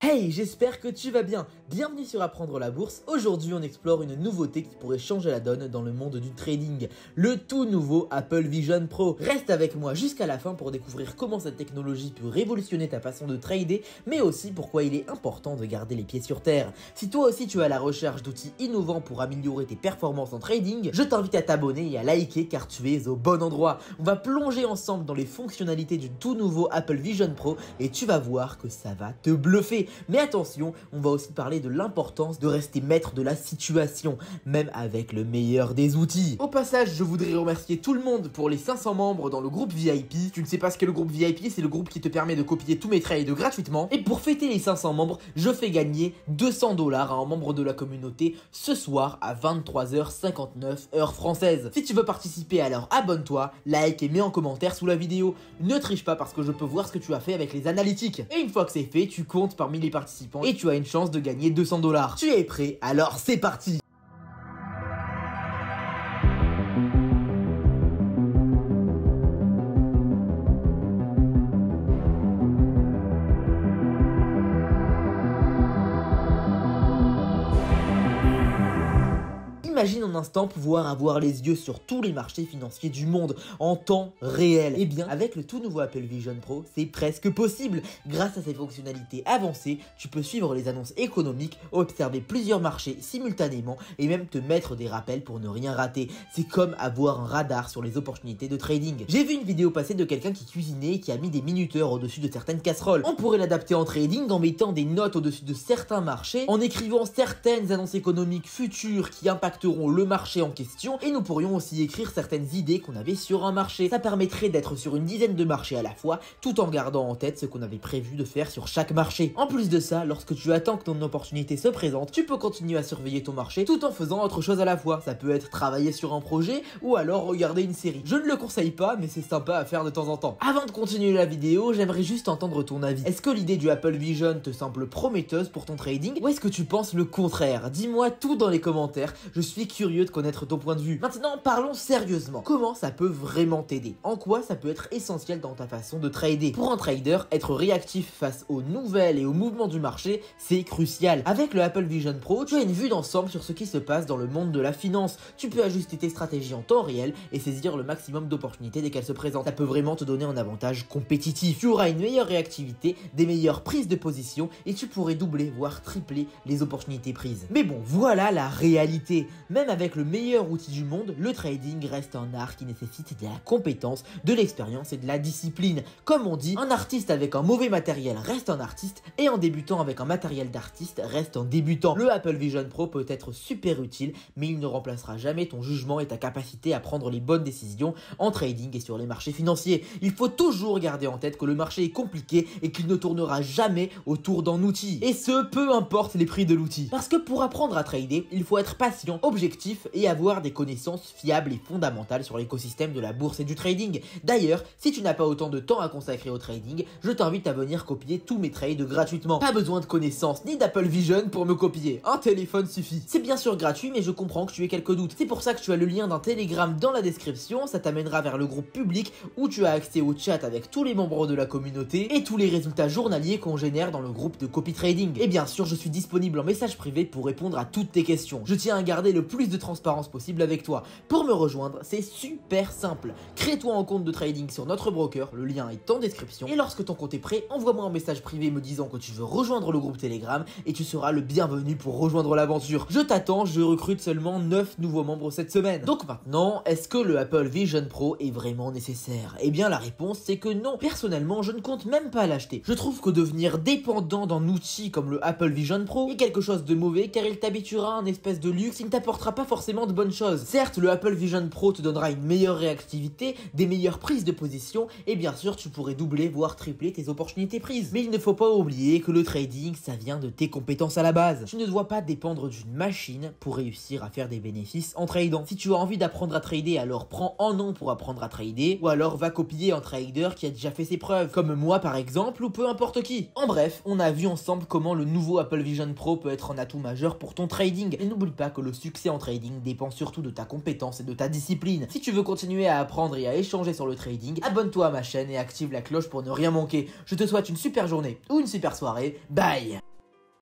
Hey, j'espère que tu vas bien. Bienvenue sur Apprendre la bourse. Aujourd'hui, on explore une nouveauté qui pourrait changer la donne dans le monde du trading. Le tout nouveau Apple Vision Pro. Reste avec moi jusqu'à la fin pour découvrir comment cette technologie peut révolutionner ta façon de trader, mais aussi pourquoi il est important de garder les pieds sur terre. Si toi aussi tu es à la recherche d'outils innovants pour améliorer tes performances en trading, je t'invite à t'abonner et à liker car tu es au bon endroit. On va plonger ensemble dans les fonctionnalités du tout nouveau Apple Vision Pro et tu vas voir que ça va te bluffer. Mais attention, on va aussi parler de l'importance de rester maître de la situation, même avec le meilleur des outils. Au passage, je voudrais remercier tout le monde pour les 500 membres dans le groupe VIP. Si tu ne sais pas ce qu'est le groupe VIP, c'est le groupe qui te permet de copier tous mes trades gratuitement. Et pour fêter les 500 membres, je fais gagner 200 $ à un membre de la communauté ce soir à 23h59 heure française. Si tu veux participer, alors abonne-toi, like et mets en commentaire sous la vidéo. Ne triche pas parce que je peux voir ce que tu as fait avec les analytiques. Et une fois que c'est fait, tu comptes parmi les participants et tu as une chance de gagner 200 $. Tu es prêt? Alors c'est parti! Imagine un instant pouvoir avoir les yeux sur tous les marchés financiers du monde en temps réel. Et bien, avec le tout nouveau Apple Vision Pro, c'est presque possible. Grâce à ses fonctionnalités avancées, tu peux suivre les annonces économiques, observer plusieurs marchés simultanément et même te mettre des rappels pour ne rien rater. C'est comme avoir un radar sur les opportunités de trading. J'ai vu une vidéo passer de quelqu'un qui cuisinait et qui a mis des minuteurs au-dessus de certaines casseroles. On pourrait l'adapter en trading en mettant des notes au-dessus de certains marchés, en écrivant certaines annonces économiques futures qui impacteront le marché en question, et nous pourrions aussi écrire certaines idées qu'on avait sur un marché. Ça permettrait d'être sur une dizaine de marchés à la fois, tout en gardant en tête ce qu'on avait prévu de faire sur chaque marché. En plus de ça, lorsque tu attends que ton opportunité se présente, tu peux continuer à surveiller ton marché tout en faisant autre chose à la fois. Ça peut être travailler sur un projet ou alors regarder une série. Je ne le conseille pas, mais c'est sympa à faire de temps en temps. Avant de continuer la vidéo, j'aimerais juste entendre ton avis. Est-ce que l'idée du Apple Vision te semble prometteuse pour ton trading ou est-ce que tu penses le contraire? Dis-moi tout dans les commentaires, je suis curieux de connaître ton point de vue. Maintenant, parlons sérieusement. Comment ça peut vraiment t'aider? En quoi ça peut être essentiel dans ta façon de trader? Pour un trader, être réactif face aux nouvelles et aux mouvements du marché, c'est crucial. Avec le Apple Vision Pro, tu as une vue d'ensemble sur ce qui se passe dans le monde de la finance. Tu peux ajuster tes stratégies en temps réel et saisir le maximum d'opportunités dès qu'elles se présentent. Ça peut vraiment te donner un avantage compétitif. Tu auras une meilleure réactivité, des meilleures prises de position et tu pourrais doubler, voire tripler les opportunités prises. Mais bon, voilà la réalité. Même avec le meilleur outil du monde, le trading reste un art qui nécessite de la compétence, de l'expérience et de la discipline. Comme on dit, un artiste avec un mauvais matériel reste un artiste et un débutant avec un matériel d'artiste reste un débutant. Le Apple Vision Pro peut être super utile, mais il ne remplacera jamais ton jugement et ta capacité à prendre les bonnes décisions en trading et sur les marchés financiers. Il faut toujours garder en tête que le marché est compliqué et qu'il ne tournera jamais autour d'un outil. Et ce, peu importe les prix de l'outil. Parce que pour apprendre à trader, il faut être patient, objectif et avoir des connaissances fiables et fondamentales sur l'écosystème de la bourse et du trading. D'ailleurs, si tu n'as pas autant de temps à consacrer au trading, je t'invite à venir copier tous mes trades gratuitement. Pas besoin de connaissances ni d'Apple Vision pour me copier, un téléphone suffit. C'est bien sûr gratuit, mais je comprends que tu aies quelques doutes. C'est pour ça que tu as le lien d'un Telegram dans la description, ça t'amènera vers le groupe public où tu as accès au chat avec tous les membres de la communauté et tous les résultats journaliers qu'on génère dans le groupe de copy trading. Et bien sûr, je suis disponible en message privé pour répondre à toutes tes questions. Je tiens à garder le plus de transparence possible avec toi. Pour me rejoindre, c'est super simple. Crée-toi un compte de trading sur notre broker, le lien est en description. Et lorsque ton compte est prêt, envoie-moi un message privé me disant que tu veux rejoindre le groupe Telegram et tu seras le bienvenu pour rejoindre l'aventure. Je t'attends, je recrute seulement 9 nouveaux membres cette semaine. Donc maintenant, est-ce que le Apple Vision Pro est vraiment nécessaire? Eh bien la réponse c'est que non. Personnellement, je ne compte même pas l'acheter. Je trouve que devenir dépendant d'un outil comme le Apple Vision Pro est quelque chose de mauvais car il t'habituera à un espèce de luxe qui ne t'apportera pas forcément de bonnes choses. Certes, le Apple Vision Pro te donnera une meilleure réactivité, des meilleures prises de position et bien sûr tu pourrais doubler voire tripler tes opportunités prises. Mais il ne faut pas oublier que le trading ça vient de tes compétences à la base. Tu ne dois pas dépendre d'une machine pour réussir à faire des bénéfices en tradant. Si tu as envie d'apprendre à trader, alors prends un an pour apprendre à trader ou alors va copier un trader qui a déjà fait ses preuves comme moi par exemple ou peu importe qui. En bref, on a vu ensemble comment le nouveau Apple Vision Pro peut être un atout majeur pour ton trading et n'oublie pas que le succès en trading dépend surtout de ta compétence et de ta discipline. Si tu veux continuer à apprendre et à échanger sur le trading, abonne-toi à ma chaîne et active la cloche pour ne rien manquer. Je te souhaite une super journée ou une super soirée. Bye!